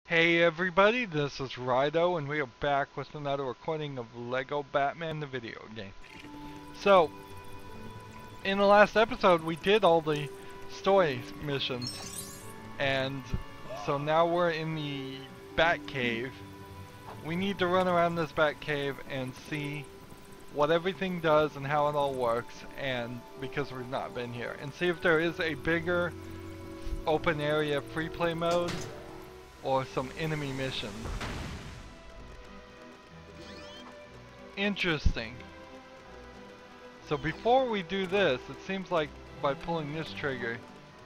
Hey everybody, this is Rydo and we are back with another recording of Lego Batman the video game. So, in the last episode we did all the story missions and so now we're in the Batcave. We need to run around this Batcave and see what everything does and how it all works, and because we've not been here, and see if there is a bigger open area free play mode or some enemy missions. Interesting. So before we do this, it seems like by pulling this trigger,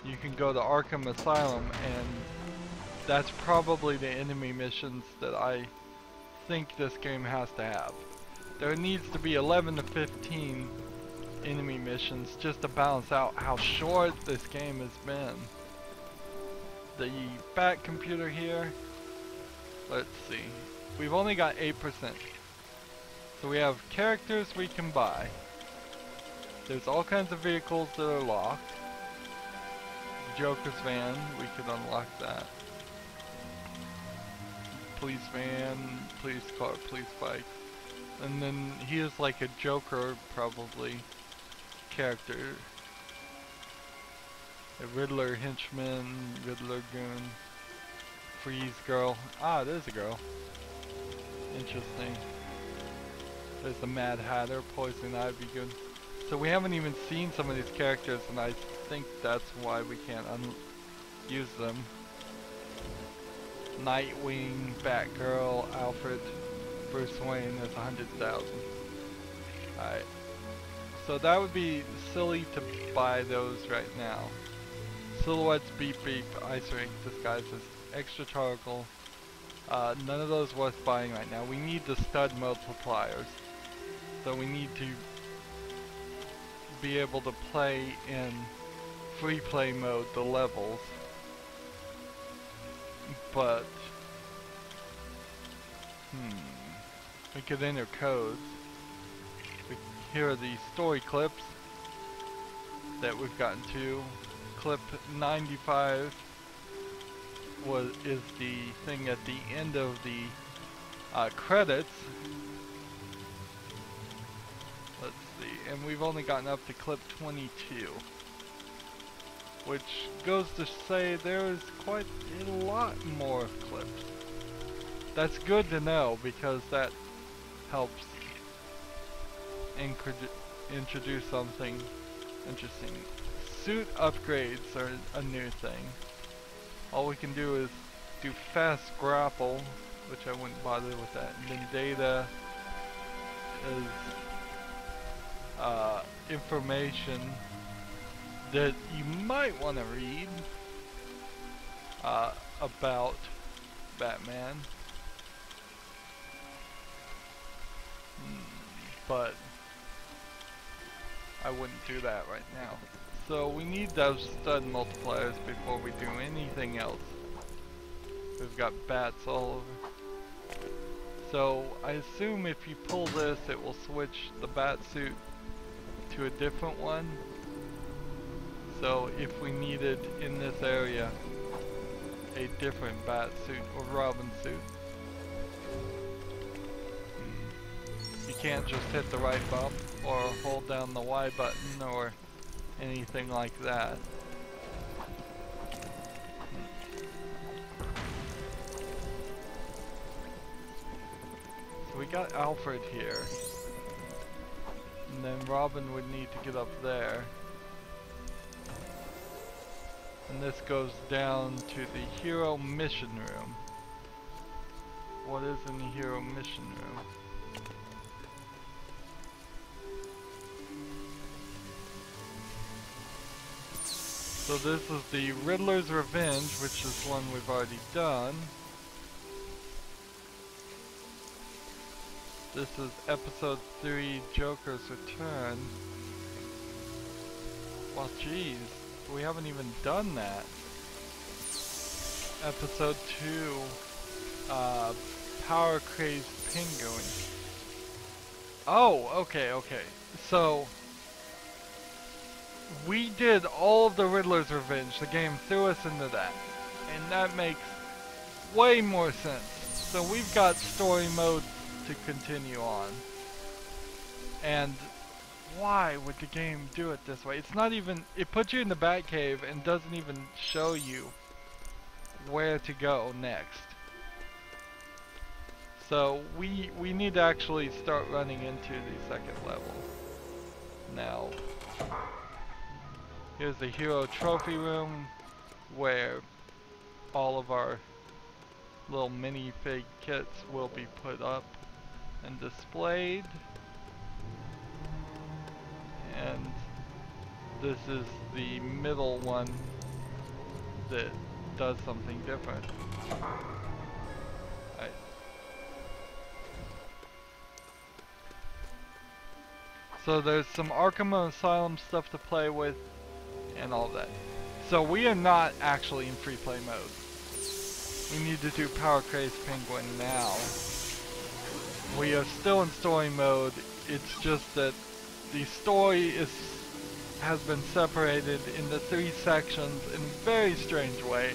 you can go to Arkham Asylum, and that's probably the enemy missions that I think this game has to have. There needs to be 11 to 15 enemy missions just to balance out how short this game has been. The bat computer here, let's see, we've only got 8%. So we have characters we can buy. There's all kinds of vehicles that are locked. Joker's van, we could unlock that. Police van, police car, police bike. And then he is like a Joker, probably, character. A Riddler henchman, Riddler goon, Freeze girl. Ah, there's a girl. Interesting. There's the Mad Hatter, Poison Ivy good. So we haven't even seen some of these characters, and I think that's why we can't use them. Nightwing, Batgirl, Alfred, Bruce Wayne, there's 100,000. Alright. So that would be silly to buy those right now. Silhouettes, Beep Beep, Ice Rink, Disguises, Extra Charcoal. None of those worth buying right now. We need the stud multipliers. So we need to be able to play in free play mode the levels. But we could enter codes. Here are the story clips that we've gotten to. Clip 95 is the thing at the end of the credits. Let's see, and we've only gotten up to clip 22, which goes to say there is quite a lot more clips. That's good to know because that helps introduce something interesting. Suit upgrades are a new thing. All we can do is do fast grapple, which I wouldn't bother with that. And then data is information that you might want to read about Batman. But I wouldn't do that right now. So we need those stud multipliers before we do anything else. We've got bats all over. So I assume if you pull this, it will switch the bat suit to a different one. So if we needed in this area a different bat suit or Robin suit, you can't just hit the right bump or hold down the Y button or anything like that. So we got Alfred here, and then Robin would need to get up there, and this goes down to the hero mission room. What is in the hero mission room? So this is the Riddler's Revenge, which is one we've already done. This is episode 3, Joker's Return. Well, geez, we haven't even done that. Episode 2, Power Crazed Penguin. Oh, okay. So we did all of the Riddler's Revenge. The game threw us into that. And that makes way more sense. So we've got story mode to continue on. And why would the game do it this way? It's not even, it puts you in the Batcave and doesn't even show you where to go next. So we need to actually start running into the second level. Now, here's the hero trophy room where all of our little minifig kits will be put up and displayed. And this is the middle one that does something different. So there's some Arkham Asylum stuff to play with and all that. So we are not actually in free play mode. We need to do Power Craze Penguin now. We are still in story mode. It's just that the story has been separated into 3 sections in a very strange way,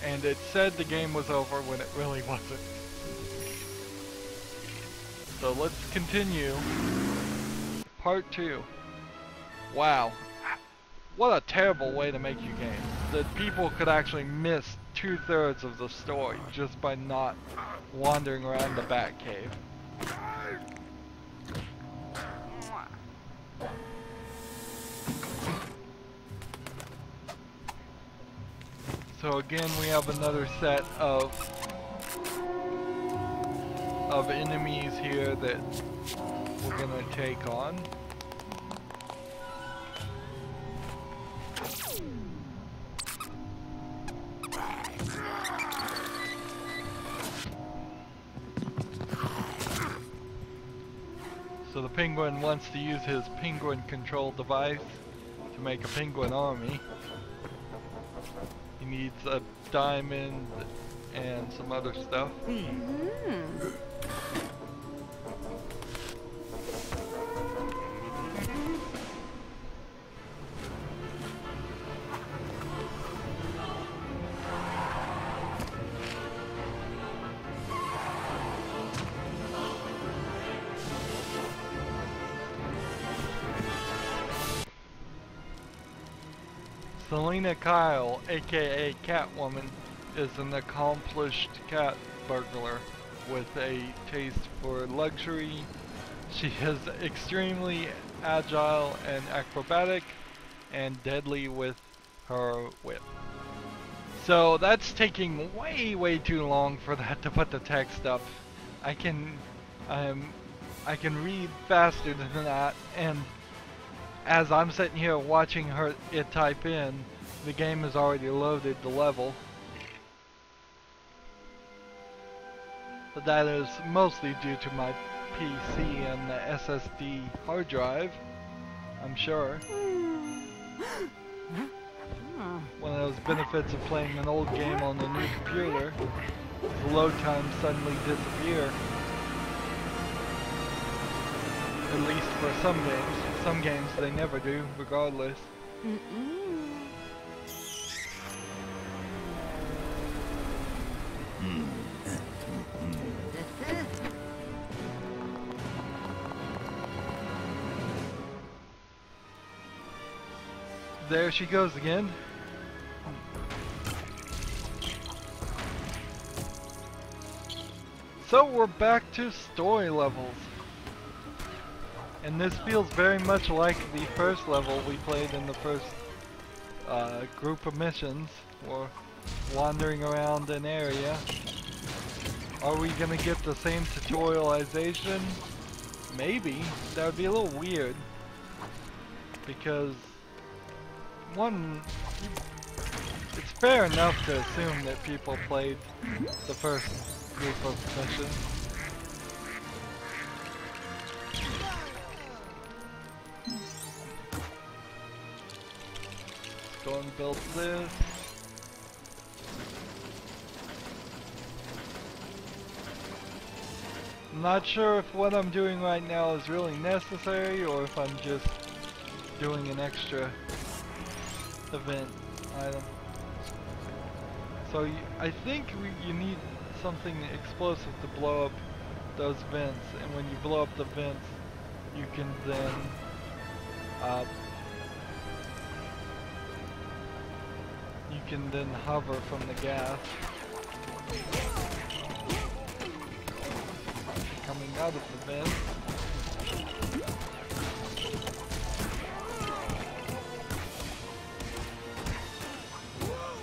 and it said the game was over when it really wasn't. So let's continue. Part 2. Wow. What a terrible way to make your game. That people could actually miss 2/3 of the story just by not wandering around the Batcave. So again, we have another set of enemies here that we're gonna take on. So the penguin wants to use his penguin control device to make a penguin army. He needs a diamond and some other stuff. Selena Kyle, aka Catwoman, is an accomplished cat burglar with a taste for luxury. She is extremely agile and acrobatic and deadly with her whip. So that's taking way too long for that to put the text up. I can read faster than that, and as I'm sitting here watching it type in, the game has already loaded the level. But that is mostly due to my PC and the SSD hard drive, I'm sure. One of those benefits of playing an old game on a new computer, the load times suddenly disappear. At least for some games. Some games they never do, regardless. There she goes again. So we're back to story levels. And this feels very much like the first level we played in the first group of missions. We're wandering around an area. Are we gonna get the same tutorialization? Maybe. That would be a little weird. Because one, it's fair enough to assume that people played the first group of missions. Let's go and build this. I'm not sure if what I'm doing right now is really necessary or if I'm just doing an extra event item. So I think you need something explosive to blow up those vents, and when you blow up the vents, you can then hover from the gas. Coming out of the vents.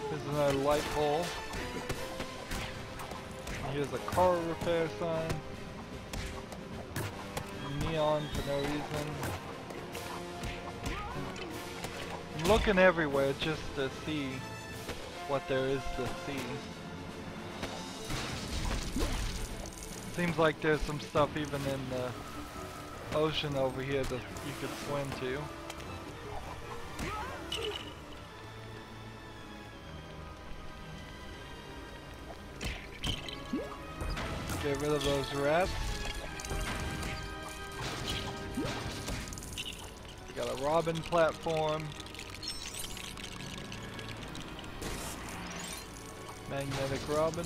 Here's another light pole. Here's a car repair sign. Neon for no reason. I'm looking everywhere just to see what there is to see. Seems like there's some stuff even in the ocean over here that you could swim to. Get rid of those rats. We got a Robin platform. Magnetic Robin.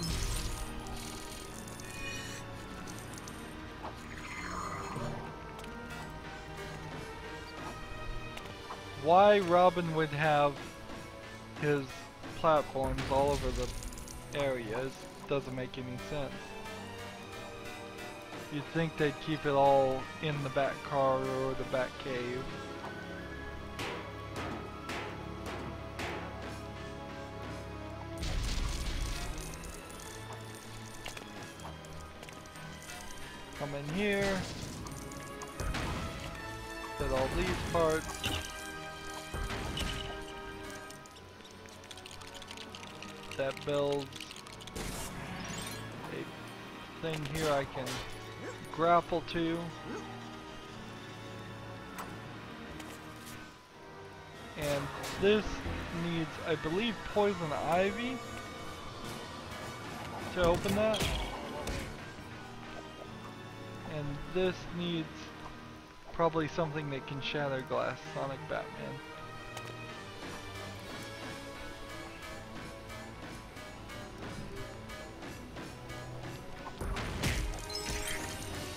Why Robin would have his platforms all over the areas doesn't make any sense. You'd think they'd keep it all in the back car or the back cave. Come in here. Set all these parts. That builds a thing here I can grapple to. And this needs, I believe, poison ivy to open that. And this needs probably something that can shatter glass. Sonic Batman.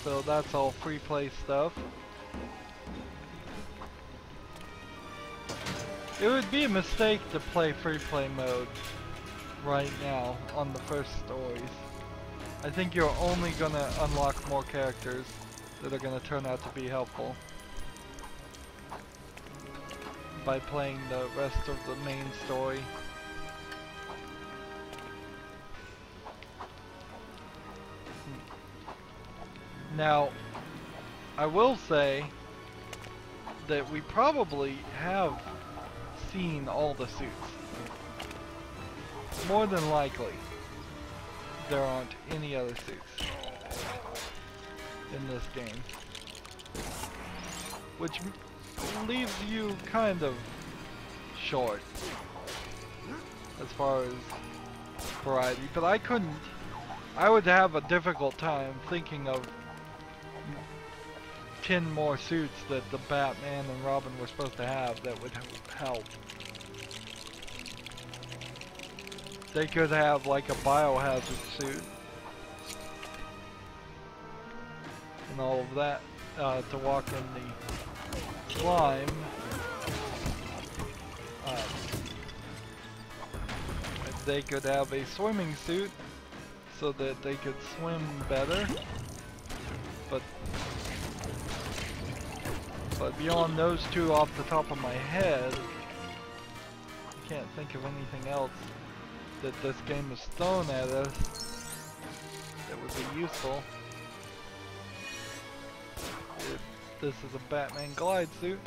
So that's all free play stuff. It would be a mistake to play free play mode right now on the first stories. I think you're only gonna unlock more characters that are gonna turn out to be helpful by playing the rest of the main story. Now, I will say that we probably have seen all the suits. More than likely, there aren't any other suits in this game. Which leaves you kind of short as far as variety, but I would have a difficult time thinking of 10 more suits that the Batman and Robin were supposed to have that would help. They could have like a biohazard suit and all of that to walk in the slime. They could have a swimming suit so that they could swim better. But beyond those two off the top of my head, I can't think of anything else that this game has thrown at us that would be useful. This is a Batman glide suit.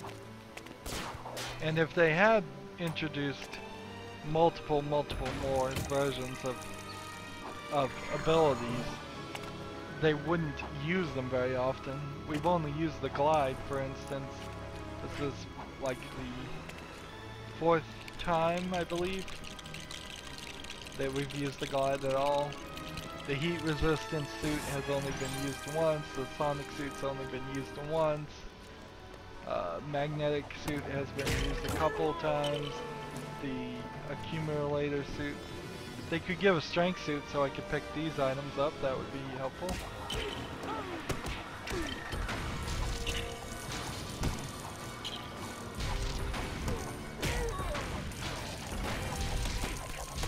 And if they had introduced multiple more versions of abilities, they wouldn't use them very often. We've only used the glide, for instance. This is like the 4th time, I believe, that we've used the glide at all. The heat resistance suit has only been used once. The sonic suit's only been used once. Magnetic suit has been used a couple of times. The accumulator suit they could give a strength suit so I could pick these items up. That would be helpful.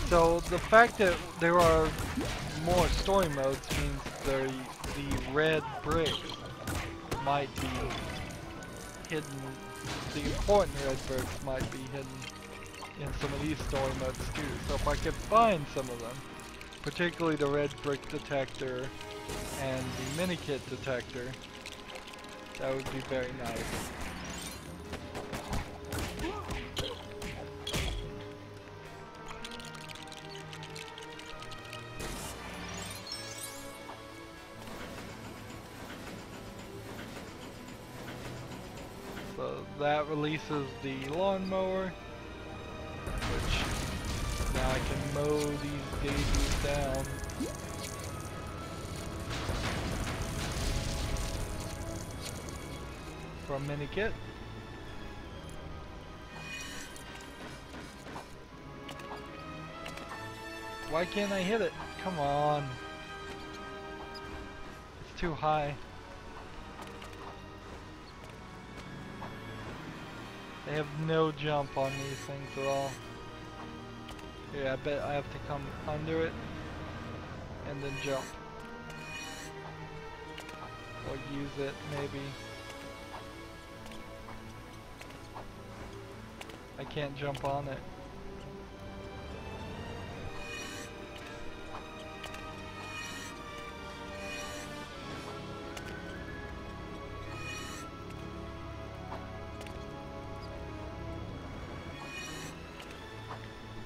So the fact that there are more story modes means the red bricks might be hidden. The important red bricks might be hidden in some of these story modes too. So if I could find some of them, particularly the red brick detector and the mini kit detector, that would be very nice. So that releases the lawnmower, which now I can mow these daisies down. From mini kit. Why can't I hit it? Come on. It's too high. They have no jump on these things at all. Yeah, I bet I have to come under it and then jump. Or use it, maybe. I can't jump on it.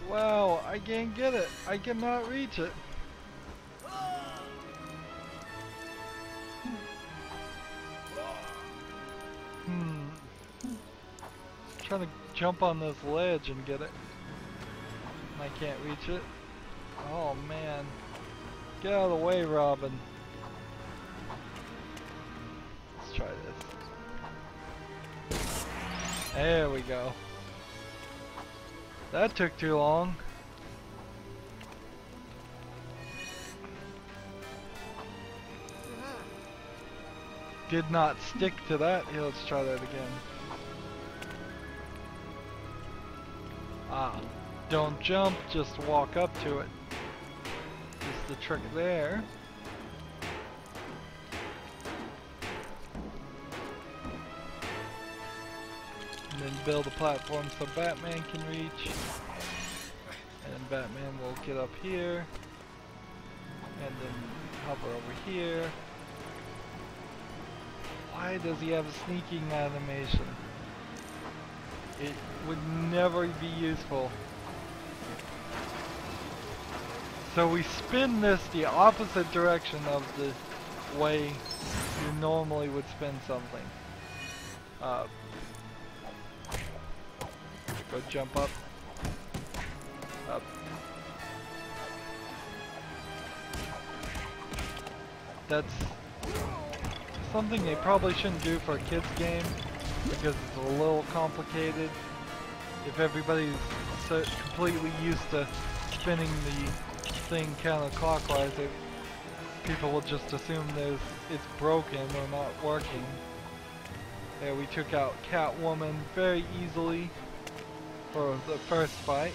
Wow, I can't get it. I cannot reach it. Trying to jump on this ledge and get it. And I can't reach it. Oh man. Get out of the way, Robin. Let's try this. There we go. That took too long. Did not stick to that. Here, let's try that again. Ah, don't jump, just walk up to it. Just the trick there. And then build a platform so Batman can reach. And Batman will get up here. And then hover over here. Why does he have a sneaking animation? It would never be useful. So we spin this the opposite direction of the way you normally would spin something. Go jump up. Up. That's something they probably shouldn't do for a kids game because it's a little complicated. If everybody's so completely used to spinning the thing counterclockwise, people will just assume it's broken or not working. Yeah, we took out Catwoman very easily for the first fight.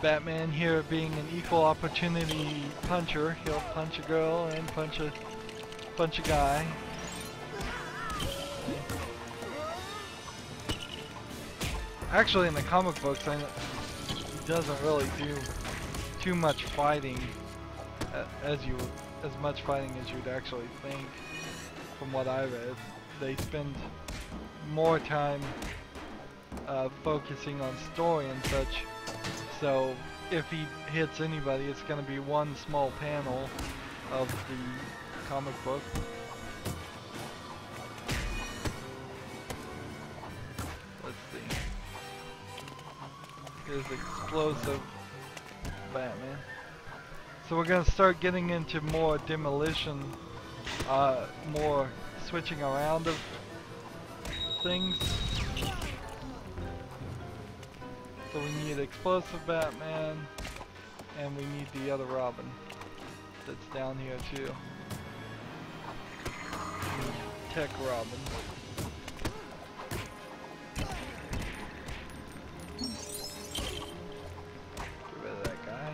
Batman here being an equal opportunity puncher, he'll punch a girl and punch a guy. Actually, in the comic books, he doesn't really do too much fighting, as much fighting as you'd actually think. From what I read, they spend more time focusing on story and such. So if he hits anybody, it's going to be one small panel of the comic book. Let's see. Here's explosive Batman. So we're going to start getting into more demolition more switching around of things. So we need Explosive Batman, and we need the other Robin that's down here too. Tech Robin. Get rid of that guy.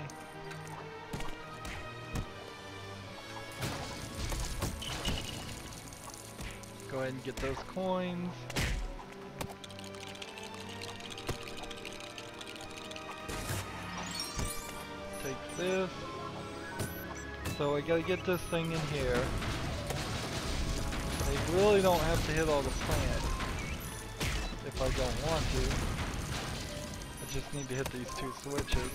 Go ahead and get those coins. Take this. So I gotta get this thing in here. I really don't have to hit all the plants if I don't want to. I just need to hit these two switches.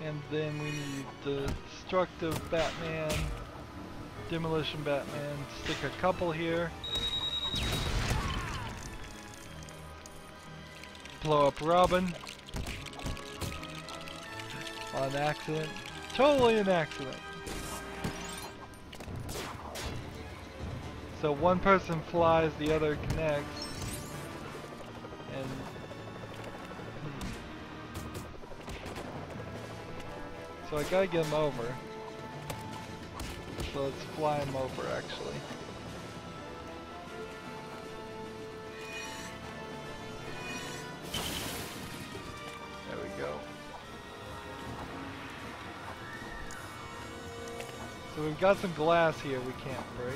And then we need the Destructive Batman, Demolition Batman, stick a couple here. Blow up Robin. On accident. Totally an accident. So one person flies, the other connects. And so I gotta get him over. So let's fly him over actually. There we go. So we've got some glass here we can't break.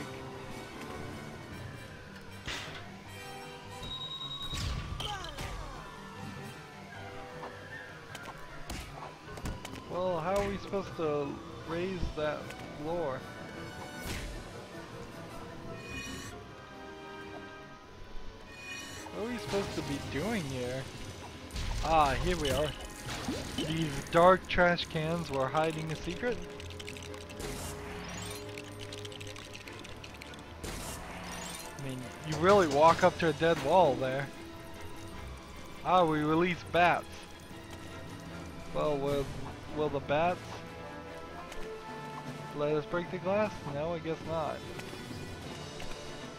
Well, how are we supposed to raise that floor? What are we supposed to be doing here? Ah, here we are. These dark trash cans were hiding a secret? I mean, you really walk up to a dead wall there. Ah, we release bats. Well, will the bats let us break the glass? No, I guess not.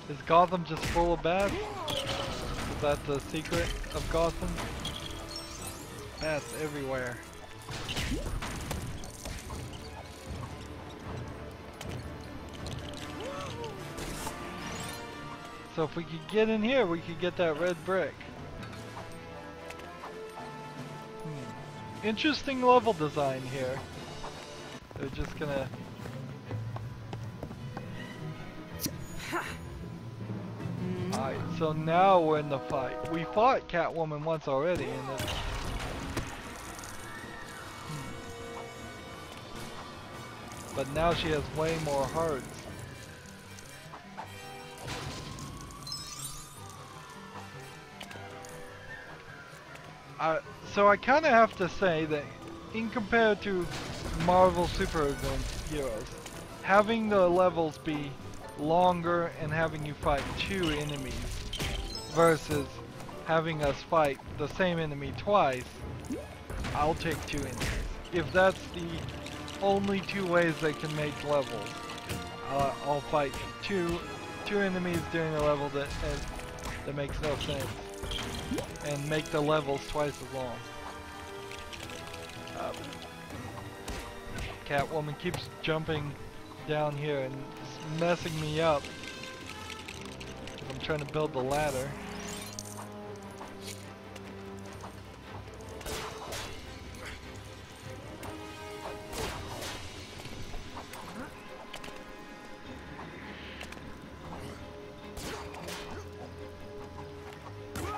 Is Gotham just full of bats? Is that the secret of Gotham? Bats everywhere. So if we could get in here, we could get that red brick. Interesting level design here. They're just gonna... Alright, so now we're in the fight. We fought Catwoman once already and it... But now she has way more hearts. So I kind of have to say that in compared to Marvel superheroes, having the levels be longer and having you fight 2 enemies versus having us fight the same enemy twice, I'll take 2 enemies. If that's the only 2 ways they can make levels, I'll fight two enemies during a level that makes no sense. And make the levels twice as long. Catwoman keeps jumping down here and messing me up. I'm trying to build the ladder.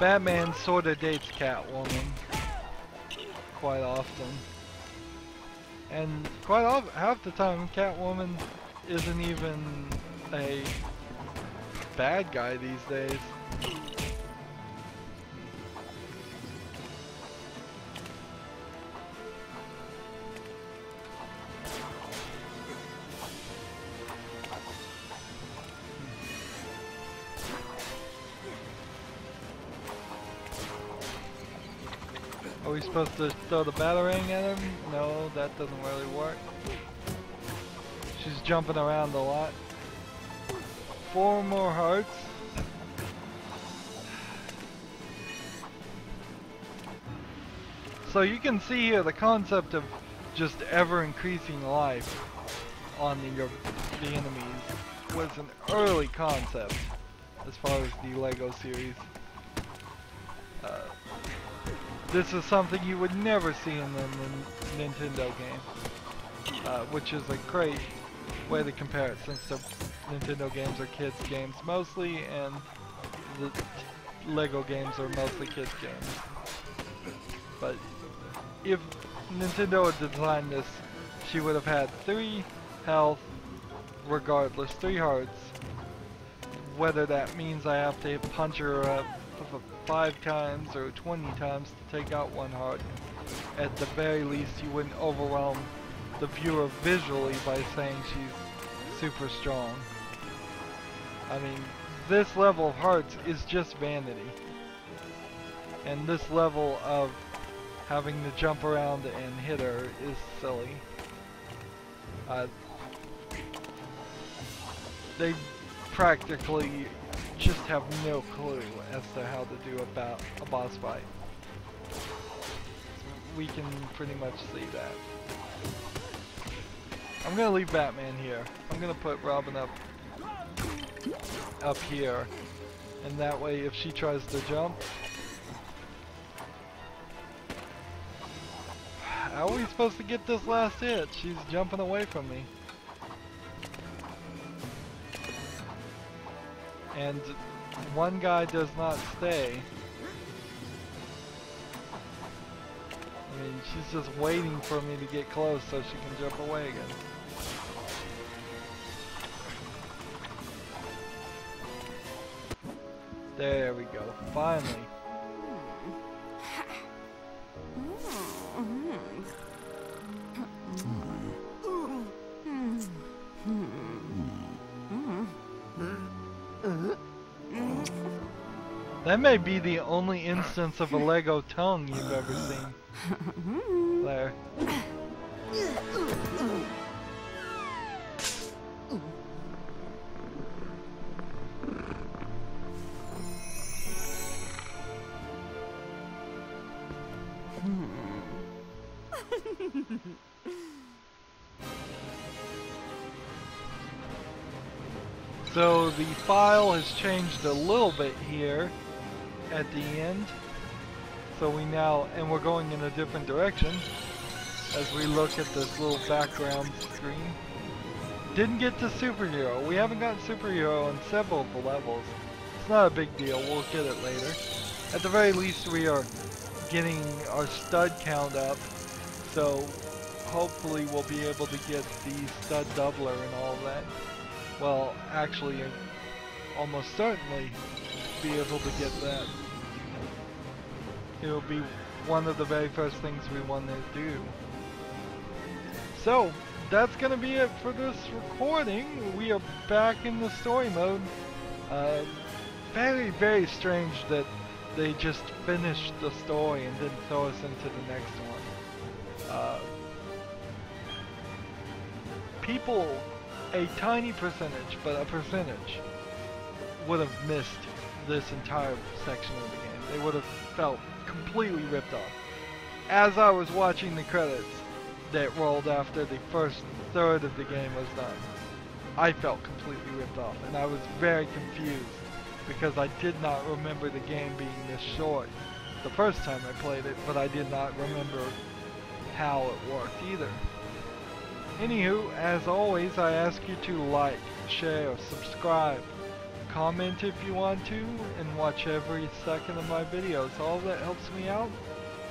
Batman sort of dates Catwoman quite often, and quite often, half the time Catwoman isn't even a bad guy these days. Are we supposed to throw the batarang at him? No, that doesn't really work. She's jumping around a lot. 4 more hearts. So you can see here the concept of just ever increasing life on the enemies was an early concept as far as the LEGO series. This is something you would never see in the Nintendo game, which is a great way to compare it, since the Nintendo games are kids games mostly, and the LEGO games are mostly kids games. But if Nintendo had designed this, she would have had 3 health regardless, 3 hearts. Whether that means I have to punch her up 5 times or 20 times to take out 1 heart, at the very least you wouldn't overwhelm the viewer visually by saying she's super strong. I mean, this level of hearts is just vanity. And this level of having to jump around and hit her is silly. They practically just have no clue as to how to do a boss fight. We can pretty much see that. I'm gonna leave Batman here. I'm gonna put Robin up here, and that way if she tries to jump, how are we supposed to get this last hit? She's jumping away from me. And one guy does not stay. I mean, she's just waiting for me to get close so she can jump away again. There we go, finally. That may be the only instance of a Lego tongue you've ever seen. There. So the file has changed a little bit here at the end. So we now, and we're going in a different direction as we look at this little background screen. Didn't get to superhero. We haven't gotten superhero on several of the levels. It's not a big deal, we'll get it later. At the very least we are getting our stud count up, so hopefully we'll be able to get the stud doubler and all that. Well, actually, almost certainly be able to get that. It'll be one of the very first things we want to do. So, that's going to be it for this recording. We are back in the story mode. Very, very strange that they just finished the story and didn't throw us into the next one. People, a tiny percentage, but a percentage, would have missed this entire section of the game. They would have felt completely ripped off. As I was watching the credits that rolled after the first third of the game was done, I felt completely ripped off, and I was very confused because I did not remember the game being this short the first time I played it, but I did not remember how it worked either. Anywho, as always, I ask you to like, share, subscribe, comment if you want to, and watch every second of my videos. All that helps me out.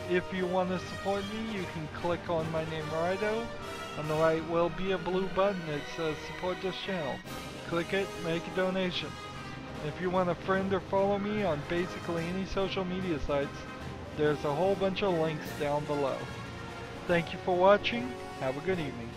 If you want to support me, you can click on my name, Rydo. On the right will be a blue button that says support this channel. Click it, make a donation. If you want to friend or follow me on basically any social media sites, there's a whole bunch of links down below. Thank you for watching. Have a good evening.